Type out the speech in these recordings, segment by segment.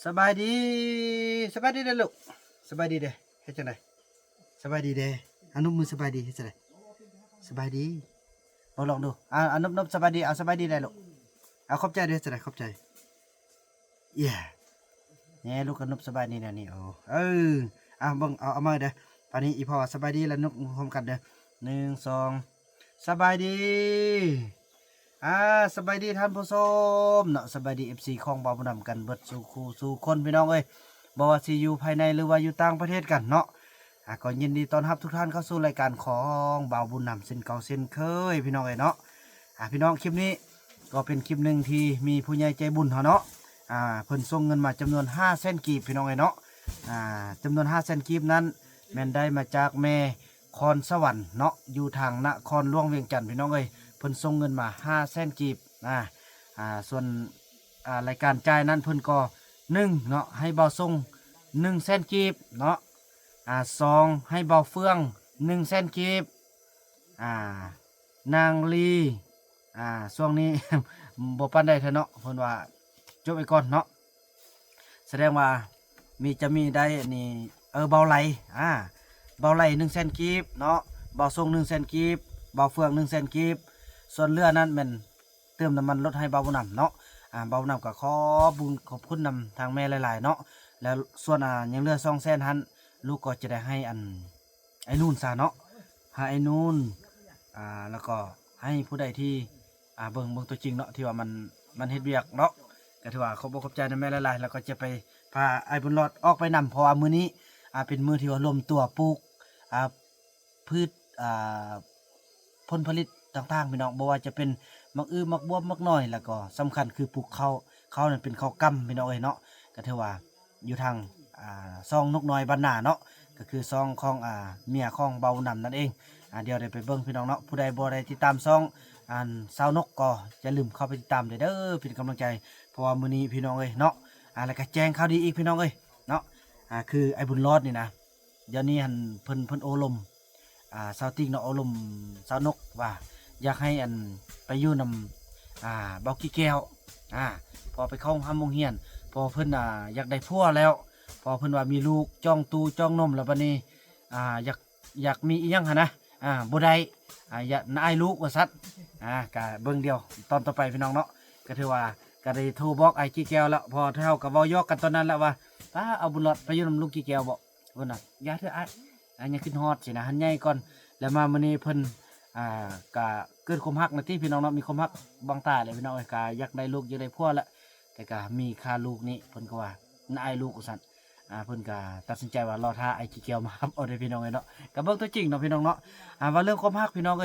สบายดีสบายดีเด้อลูกสบายดีเด้เฮ็ดจังได๋สบายดีเด้อนุมือสบายดีเฮ็ดจังได๋สบายดีบ่ลองดูนบสบายดีเอาสบายดีได้ลูกเอาขอบใจเด้อจังได๋ขอบใจเย้แหน่ลูกก็นบสบายดีแนวนี้เอาเบิ่งเอามาเด้อปานนี้อีพ่อสบายดีแล้วนบพร้อมกันเด้อ1 2สบายดีอ่าสบายดีท่านผู้ชมเนาะสบายดี FC ของบ่าวผู้นำกันเบิดสู่คู่สู่คนพี่น้องเอ้ยบ่ว่าสิอยู่ภายในหรือว่าอยู่ต่างประเทศกันเนาะก็ยินดีต้อนรับทุกท่านเข้าสู่รายการของบ่าวบุญนำเส้นเก่าเส้นเคยพี่น้องเอ้ยเนาะพี่น้องคลิปนี้ก็เป็นคลิปหนึ่งที่มีผู้ใหญ่ใจบุญเฮาเนาะเพิ่นส่งเงินมาจำนวน500,000กีบพี่น้องเอ้ยเนาะจำนวน500,000กีบนั้นแม่นได้มาจากแม่คอนสวรรค์เนาะอยู่ทางนครหลวงเวียงจันทน์พี่น้องเอ้ยเพิ่นส่งเงินมา500,000กีบส่วนรายการจ่ายนั้นเพิ่นก็1เนาะให้เบาส่ง100,000กีบเนาะ2ให้เบาเฟือง100,000กีบนางลีช่วงนี้ บ่ปานใดเถอะเนาะเพิ่นว่าจบไปก่อนเนาะแสดงว่าจะมีได้อันนี้เบาไหลเบาไหล100,000กีบเนาะเบาส่ง100,000กีบเบาเฟือง100,000กีบส่วนเรือนั้นแม่นเติมน้ำมันรถให้เบาบุญนำเนาะเบาบุญนำก็ขอบุญขอบคุณนำทางแม่หลายๆเนาะแล้วส่วนยังเรือ200,000หันลูกก็จะได้ให้ไอ้นู่นซะเนาะให้ไอ้นู่นแล้วก็ให้ผู้ใดที่เบิ่งตัวจริงเนาะที่ว่ามันเฮ็ดเวียกเนาะก็ถือว่าขอบอกขอบใจนำแม่หลายๆแล้วก็จะไปพาไอ้บุญรอดออกไปนำเพราะว่ามื้อนี้เป็นมื้อที่ว่ารวมตัวปลูกพืชผลผลิตต่างๆพี่น้องบ่ว่าจะเป็นมักอื้อมักบวบมักน้อยแล้วก็สำคัญคือปลูกข้าวนั่นเป็นข้าวกำพี่น้องเอ้ยเนาะก็ถือว่าอยู่ทางซองนกน้อยบ้านนาเนาะก็คือซองของเมียของเบานำนั่นเองเดี๋ยวได้ไปเบิ่งพี่น้องเนาะผู้ใดบ่ได้ติดตามซองสาวนกก็อย่าลืมเข้าไปติดตามเด้อเป็นกำลังใจเพราะว่ามื้อนี้พี่น้องเอ้ยเนาะแล้วก็แจ้งข่าวดีอีกพี่น้องเอ้ยเนาะคือไอ้บุญรอดนี่นะเดี๋ยวนี้เพิ่นโอลมสาวติ๊กเนาะโอลมสาวนกว่าอยากให้ไปอยู่นำเบากี้แก้วพอไปเข้าห้องโรงเรียนพอเพิ่นอยากได้ผัวแล้วพอเพิ่นว่ามีลูกจ้องตูจ้องนมแล้วบัดนี้อยากมีอีหยังหั่นนะบ่ได้อยากนายลูกว่าซั่นก็เบิ่งเดียวตอนต่อไปพี่น้องเนาะก็ถือว่าก็ได้โทรบอกไอ้กี้แก้วแล้วพอเท่ากับเว้ายอกกันตอนนั้นแล้วว่าเอาบุญรอดไปอยู่นำลูกกี้แก้วบ่เพิ่นน่ะอย่าเถอะยังขึ้นฮอดสินะหันใหญ่ก่อนแล้วมามื้อนี้เพิ่นก็เกิดความฮักนะที่พี่น้องเนาะมีความฮักบางตาเลยพี่น้องก็อยากได้ลูกอยากได้ผัวละแต่ก็มีค่าลูกนี้เพิ่นก็ว่านายลูกสั่นเพิ่นก็ตัดสินใจว่ารอท่าไอ้ขี้เกียวมาครับเอาได้พี่น้องเนาะก็เบิ่งตัวจริงเนาะพี่น้องเนาะว่าเรื่องความฮักพี่น้อง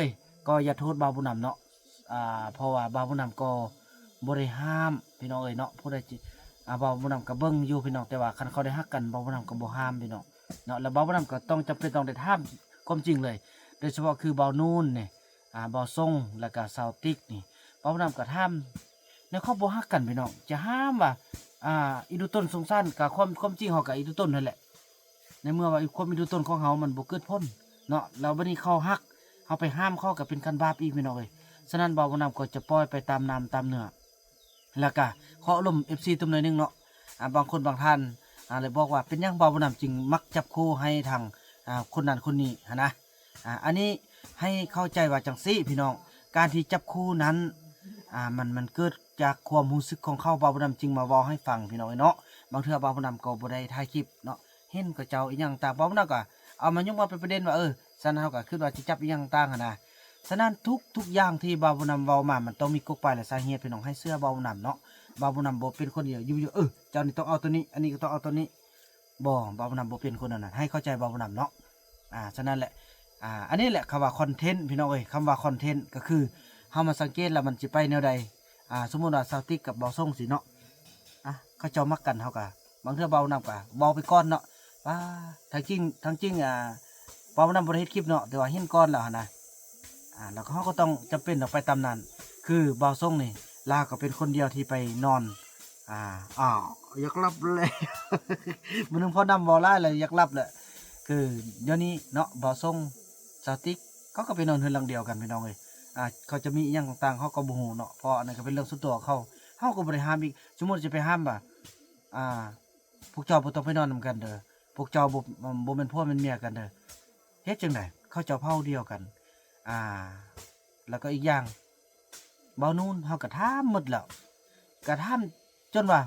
ก็อย่าโทษบ่าวผู้นำเนาะเพราะว่าบ่าวผู้นำก็บ่ได้ห้ามพี่น้องเนาะผู้ใดบ่าวผู้นำก็เบิ่งอยู่พี่น้องแต่ว่าคันเขาได้ฮักกันบ่าวผู้นำก็บ่ห้ามพี่น้องเนาะแล้วบ่าวผู้นำก็ต้องจำเป็นต้องได้ห้ามความจริงเลยโดยเฉพาะคือบ่าวนูนนี่บ่าวทรงแล้วก็สาวติ๊กนี่บ่าวนำก็ห้ามแล้วเขาบ่ฮักกันพี่น้องจะห้ามว่าอีดูต้นสงสารกับความจริงเฮากับอีดูต้นนั่นแหละในเมื่อว่าความอีดูต้นของเฮามันบ่เกิดพ้นเนาะแล้วบัดนี้เขาฮักเฮาไปห้ามเขาก็เป็นการบาปอีกพี่น้องฉะนั้นบ่าวนำก็จะปล่อยไปตามน้ำตามเนื้อแล้วก็ขออารมณ์ FC ตุ้มหน่อยนึงเนาะบางคนบางท่านเลยบอกว่าเป็นหยังบ่าวนำจึงมักจับคู่ให้ทางคนนั้นคนนี้หั่นนะอันนี้ให้เข้าใจว่าจังซี่พี่น้องการที่จับคู่นั้นมันเกิดจากความรู้สึกของเขาบ่าวผู้นำจึงมาเว้าให้ฟังพี่น้องเนาะบางเทื่อบ่าวผู้นำก็บ่ได้ถ่ายคลิปเนาะเห็นก็เจ้าอีหยังต่างบ่าวผู้นำก็เอามายกมาเป็นประเด็นว่าฉะนั้นเฮาก็คิดว่าสิจับอีหยังต่างหั่นนะฉะนั้นทุกอย่างที่บ่าวผู้นำเว้ามามันต้องมีกกปลายและสาเหตุพี่น้องให้เชื่อบ่าวผู้นำเนาะบ่าวผู้นำบ่เป็นคนเดียวอยู่เจ้านี่ต้องเอาตัวนี้อันนี้ก็ต้องเอาตัวนี้บ่าวผู้นำบ่เป็นคนนั้นให้เข้าใจบ่าวผู้นำเนาะฉะนั้นแหละอันนี้แหละคำว่าคอนเทนต์พี่น้องคำว่าคอนเทนต์ก็คือเฮามาสังเกตแล้วมันสิไปแนวใดสมมุติว่าซาวติ๊กกับเบาส่งสิเนาะเขาเจ้ามักกันเฮาก็บางเทื่อเบานำก็เบาไปก่อนเนาะทั้งจริงเบานำบ่ได้เฮ็ดคลิปเนาะแต่ว่าเห็นก่อนแล้วหั่นนะแล้วเฮาก็ต้องจำเป็นต้องไปตามนั้นคือเบาส่งนี่ลาก็เป็นคนเดียวที่ไปนอนอยากหลับเลย มื้อนึงพอนำบ่หลายเลยอยากหลับแหละคือเดี๋ยวนี้เนาะบ่าวทรงสาวติ๊กเขาก็ไปนอนเฮือนหลังเดียวกันพี่น้องเขาจะมีอีหยังต่างๆเขาก็บ่ฮู้เนาะเพราะอันนั้นก็เป็นเรื่องส่วนตัวเขาก็บ่ได้ห้ามอีกสมมุติจะไปห้ามว่า พวกเจ้าบ่ต้องไปนอนนำกันเด้อพวกเจ้าบ่แม่นผัวแม่นเมียกันเด้อเฮ็ดจังได๋เขาเจ้าเผ่าเดียวกันอ่าแล้วก็อีกอย่างเบานู่นเฮาก็ถามหมดแล้วก็ถามจนว่า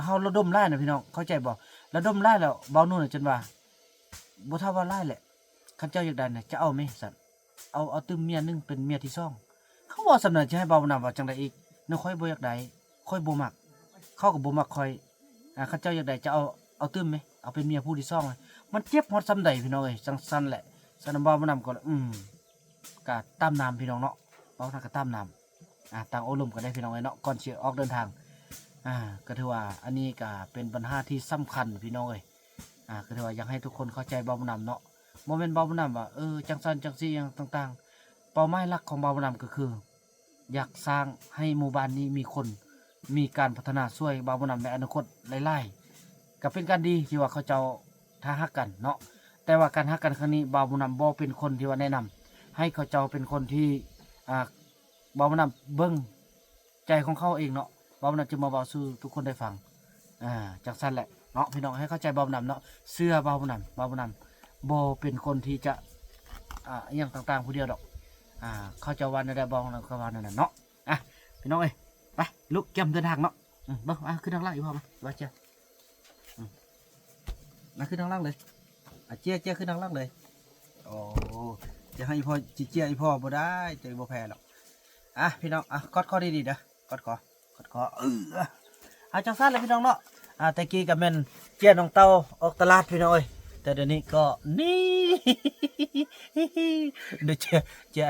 เฮาระดมหลายนะพี่น้องเข้าใจบ่ระดมหลายแล้วเบานู่นจนว่าบ่เท่าว่าหลายแหละคันเจ้าอยากได้น่ะจะเอาไหมซั่นเอาตึมเมียนึงเป็นเมียที่สองเขาว่าสำเนาจะให้เบานำว่าจังได๋อีกน้อยค่อยบ่อยากได้ค่อยบ่มักเขาก็บ่มักค่อยคันเจ้าอยากได้จะเอาตึมไหมเอาเป็นเมียผู้ที่สองเลยมันเจ็บฮอดซำใดพี่น้องเอ้ยจังซั่นแหละซั่นเบานำก็ก็ตามน้ำพี่น้องเนาะเบาถ้าก็ตามน้ำต่างอบรมกันได้พี่น้องเอ้ยเนาะก่อนสิออกเดินทางก็ถือว่าอันนี้ก็เป็นปัญหาที่สำคัญพี่น้องเอ้ยก็ถือว่าอยากให้ทุกคนเข้าใจเบาบุญนำเนาะโมเมนต์เบาบุญนำว่าจังซันจังซี่อย่างต่างๆเป้าหมายหลักของเบาบุญนำก็คืออยากสร้างให้หมู่บ้านนี้มีคนมีการพัฒนาช่วยเบาบุญนำในอนาคตหลายๆก็เป็นการดีที่ว่าเขาเจ้าท้าฮักกันเนาะแต่ว่าการฮักกันครั้งนี้เบาบุญนำบ่เป็นคนที่ว่าแนะนำให้เขาเจ้าเป็นคนที่เบาบุญนำเบิ่งใจของเขาเองเนาะเบาบุญนำจะมาเบาสู่ทุกคนได้ฟังจากสั้นแหละเนาะพี่น้องให้เข้าใจเบาบุญนำเนาะเสื้อเบาบุญนำโบเป็นคนที่จะอย่างต่างๆผู้เดียวดอกเขาจะวันได้บองแล้วก็วันนั้นเนาะพี่น้องเอ้ยไปลุกเก็บเดินทางเนาะเบิ่งขึ้นทางล่างอีกพอไหมว่าเจ้าขึ้นทางล่างเลยเจี๊ยขึ้นทางล่างเลยโอ้จะให้พ่อเจี๊ยอีพ่อบ่ได้จะบ่แพ้หรอกพี่น้องกอดคอดีๆเด้อกอดคอจังสั้นเลยพี่น้องเนาะแต่กี้กับแม่นเจี๊ยน้องเต้าออกตลาดพี่น้องเอ้ยแต่เดี๋ยวนี้ก็นี่เดี๋ยวเจี๊ย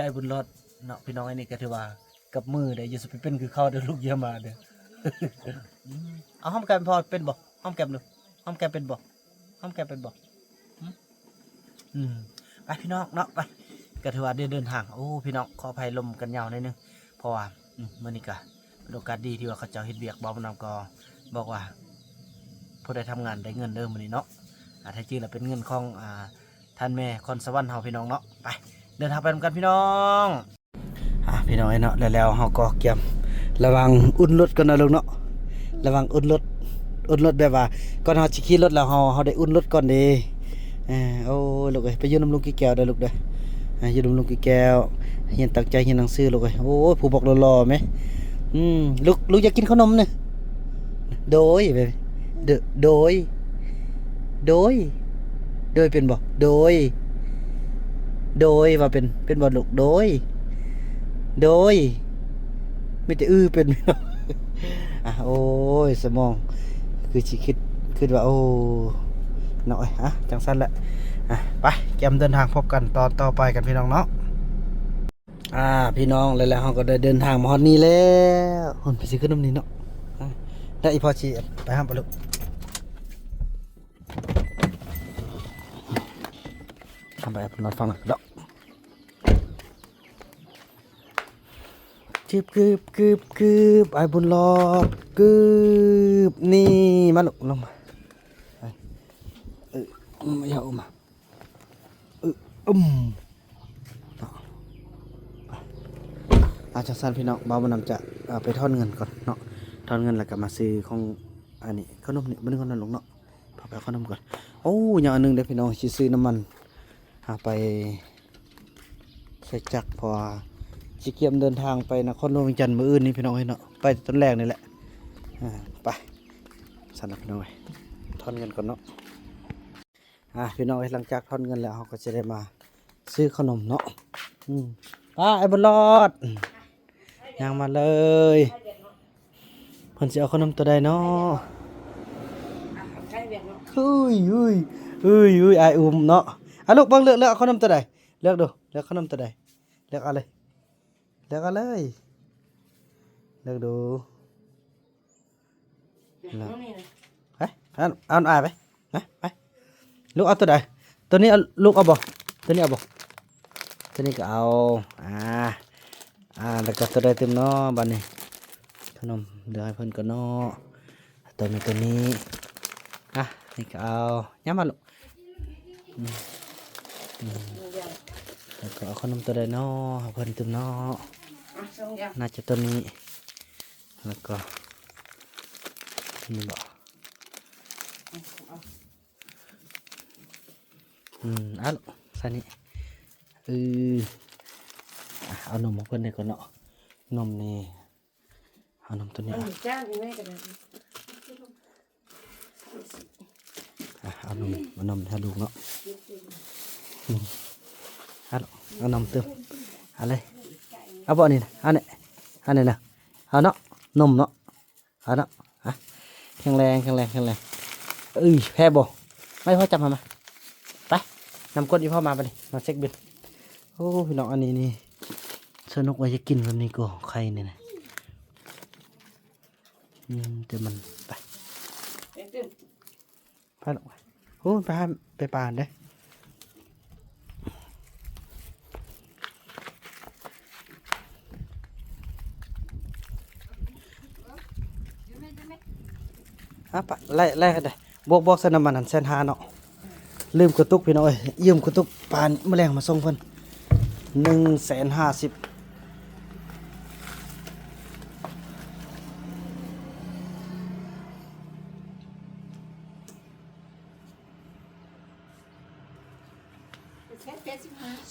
ไอ้บุญรอดเนาะพี่น้องไอ้นี่ก็ถือว่ากับมือเดี๋ยวจะไปเป็นคือเขาเดี๋ยวลูกเยอะมาเดี๋ยวเอาห้อมแก้มพอเป็นบ่ห้อมแก้มดูห้อมแก้มเป็นบ่ห้อมแก้มเป็นบ่ไปพี่น้องเนาะไปก็ถือว่าเดินทางโอ้พี่น้องขออภัยลมกันยาวนิดนึงเพราะว่าเมื่อนี้ก็เป็นโอกาสดีที่ว่าเขาเจ้าเฮ็ดเวียกบ่าวนำก็บอกว่าผู้ใดทำงานได้เงินเดิมมื้อนี้เนาะแท้จริงแล้วเป็นเงินของท่านแม่คอนสวรรค์เฮาพี่น้องเนาะไปเดินทางไปกันพี่น้องพี่น้องเนาะแล้วเฮาก็เก็บระวังอุ่นรถกันนะลูกเนาะระวังอุ่นรถแบบว่าก่อนเฮาสิขี่รถแล้วเฮาได้อุ่นรถก่อนเด้โอ้ลูกเอ้ยไปยืนน้ำลุงกี่แก้วเด้อลูกเด้อยืนน้ำลุงกี่แก้วเรียนตั้งใจเรียนหนังสือลูกเอ้ยโอ้ผู้บอกหล่อๆไหมลูกอยากกินขนมเนี่ยโดยเป็นบ่โดยว่าเป็นบ่ลูกโดยไม่แต่เป็นโอ้ยสมองคือสิคิดว่าโอ้หน่อยจังสั้นแหละไปแกมเดินทางพบกันตอนต่อไปกันพี่น้องเนาะพี่น้องแล้วเราก็ได้เดินทางมาฮอดนี้แล้วคนไปซื้อขนมนี่เนาะได้อีพอชีไปห้ามปลุกทำไปนอนฟังหน่อยเนาะกึบไอ้บุญรอดกึบนี่มาลงมาอย่ามาจังซั่นพี่น้องบ่าวบ่นำจะไปทอนเงินก่อนเนาะทอนเงินแล้วก็มาซื้อของอันนี้ขนมนี่บ่นึงคนนั้นลงเนาะพาไปขนมก่อนโอ้อย่างอันนึงเด้อพี่น้องสิซื้อน้ำมันไปใส่จักรพอสิเกียมเดินทางไปนครหลวงเวียงจันทน์มื้ออื่นนี่พี่น้องเนาะไปต้นแรกนี่แหละไปสั่นละพี่น้องทอนเงินก่อนเนาะพี่น้องหลังจากทอนเงินแล้วเขาก็จะได้มาซื้อขนมเนาะไอ้บุญรอดย่างมาเลยเพิ่นสิเอาขนมตัวใดเนาะเฮ้ยไอ้อุ้มเนาะลูกเบิ่งเลือกเอาขนมตัวใดเลือกดูเลือกขนมตัวใดเลือกเอาเลยเลือกดูเฮ้ยเอาอ่านไปไปลูกเอาตัวใดตัวนี้เอาลูกเอาบ่ตัวนี้เอาบ่ตัวนี้ก็เอาแล้วก็ตัวใดเต็มเนาะบัดนี้ขนมเดี๋ยวให้เพิ่นก็เนาะตัวนี้นี่ก็เอาย้ำมาลูกแล้วก็เอาขนมตัวใดเนาะให้เพิ่นเต็มเนาะน่าจะตัวนี้แล้วก็นี่บ่ เอาใส่นี่เอานมมาเพิ่นได้ก่อนเนาะนมนี่เอานมตัวนี้จ้างแม่กันเลยเอานมให้ลูกเนาะเอานมเติมเอาเลยเอาบ่นี่นะเอาเนี่ยนะเอาเนาะนมเนาะเอาเนาะแข็งแรงแพ้บ่ไม่พอจับมาไปนำก้นอีพ่อมาไปดิมาเช็คบิลโอ้พี่น้องอันนี้นี่สนุกว่าจะกินแบบนี้ก็ใครเนี่ยนะแต่มันไปลงไปโอ้ไปป่านเด้ปะไล่กันได้บอกสนามมันหันเส้นหาเนาะลืมกระตุกพี่น้องเอ้ยยืมกระตุกปานแมลงมาส่งเพิ่น150,000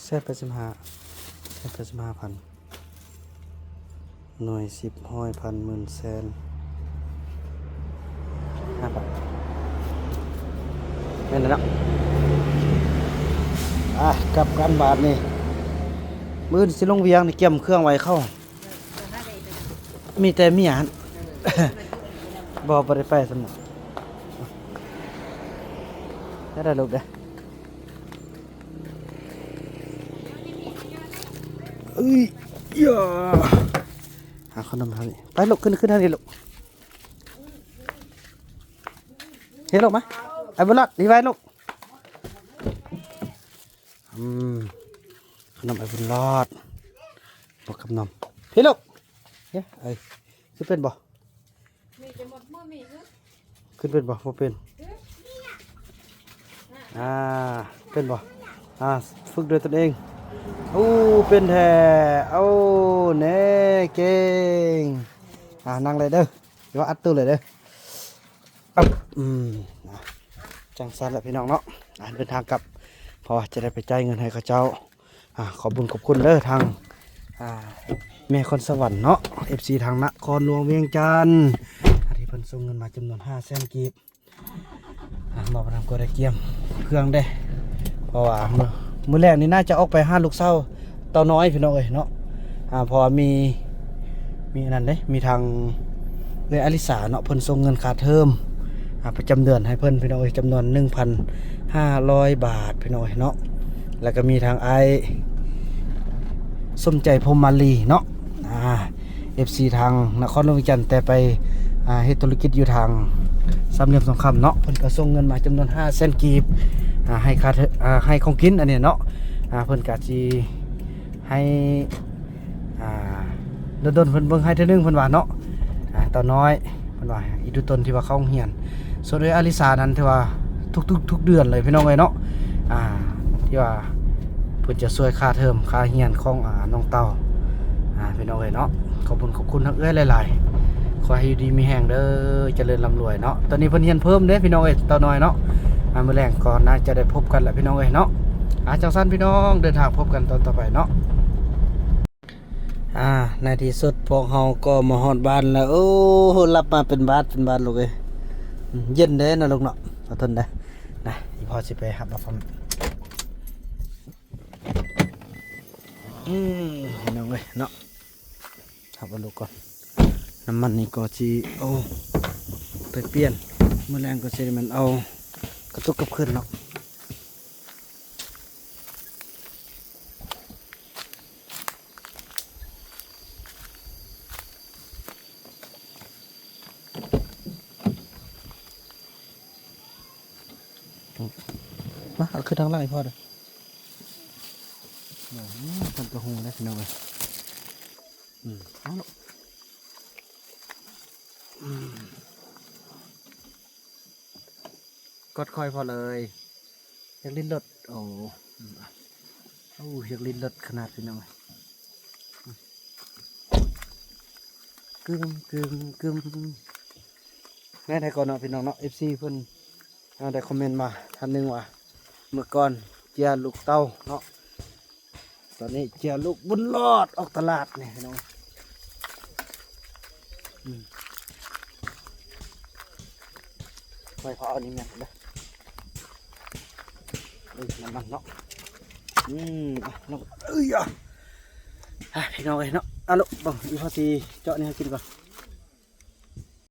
แซ่85,000หน่วย10ห้อยพันหมื่นแสน5 บาทนั่นแหละเนาะกับการบาทนี่มื้อสิลงเวียงนี่เกี่ยมเครื่องไว้เข้ามีแต่เมียหั่น บ่ได้ไปสมองได้ลูกเด้อย่าหาขนมทางนี้ไปลูกขึ้นทางนี้ลูกเห็นลูกไหมไอ้บุญรอดดีไว้ลูกขนมไอ้บุญรอดบอกกับนมพี่ลูกเนี่ยขึ้นเป็นบ่ขึ้นเป็นบ่เป็นเป็นบ่ฝึกด้วยตนเองเป็นแท้เน่เก่งนั่งเลยเด้อเดี๋ยวอัดตู้เลยเด้อจังสันแหละพี่น้องเนาะเดินทางกลับพอจะได้ไปจ่ายเงินให้เขาเจ้าขอบคุณเด้อทางแม่คนสวรรค์เนาะ FC ทางนครหลวงเวียงจันทร์ที่เพิ่นส่งเงินมาจำนวน500,000 กีบมาทำกระเกียมเครื่องได้เพราะว่ามื้อแรกนี่น่าจะออกไป5 ลูกเศร้าเต่าน้อยพี่น้องเอ้ยเนาะพอมีนั่นเด้มีทางเลยอลิสาเนาะเพิ่นส่งเงินค่าเทอมประจำเดือนให้เพิ่นพี่น้องเอ้ยจำนวน 1,500 บาทพี่น้องเอ้ยเนาะแล้วก็มีทางสมใจพรหมมาลีเนาะFC ทางนครหลวงเวียงจันทร์แต่ไปเฮ็ดธุรกิจอยู่ทางสามเหลี่ยมทองคำเนาะเพิ่นก็ส่งเงินมาจำนวน500,000 กีบให้ค่าให้ของกินอันนี้เนาะเพิ่นก็สิให้โดนเพิ่นเบิ่งให้เทื่อนึงเพิ่นว่าเนาะต่อน้อยเพิ่นว่าอีดุตนที่ว่าเข้าโรงเรียนส่วนด้วยอาริสานั้นที่ว่าทุกเดือนเลยพี่น้องเอ้ยเนาะที่ว่าเพิ่นจะช่วยค่าเทอมค่าเรียนของน้องเต้าพี่น้องเอ้ยเนาะขอบคุณทั้งเอ้ยหลายๆขอให้อยู่ดีมีแรงเด้อเจริญร่ำรวยเนาะตอนนี้เพิ่นเรียนเพิ่มเด้พี่น้องเอ้ยต่อน้อยเนาะมื้อแรงก่อนน่าจะได้พบกันแหละพี่น้องเอ้ยเนาะจังซั่นพี่น้องเดินทางพบกันตอนต่อไปเนาะในที่สุดพวกเฮาก็มาฮอดบ้านแล้วรับมาเป็นบาทลูกเอ้ยเย็นเด้นะลูกเนาะอดทนได้นะอีพ่อสิไปหับเอาฟังน้องเอ้ยเนาะหับเอาลูกก่อนน้ำมันนี่ก็สิไปเปลี่ยนมื้อแรงก็สิมันเอากระตุกกับขึ้นเนาะมาเอาขึ้นทางล่างให้พ่อเลยทำกระหงได้พี่น้องเลยเอาลูกกดคอยพอเลยอยากลิ้นรถอยากลิ้นรถขนาดพี่น้องเลยกึมแม่ไทยก่อนเนาะพี่น้องเนาะ FC เพิ่น ได้คอมเมนต์มาท่านหนึงว่าเมื่อก่อนเจียลูกเต้าเนาะตอนนี้เจียลูกบุญรอดออกตลาดนี่พี่น้องไว้พอเอานี่แม่นเด้อมันเนาะน้องพี่น้องเอ้ยเนาะลูกบังอีพอสิเจาะนี่ให้กินก่อน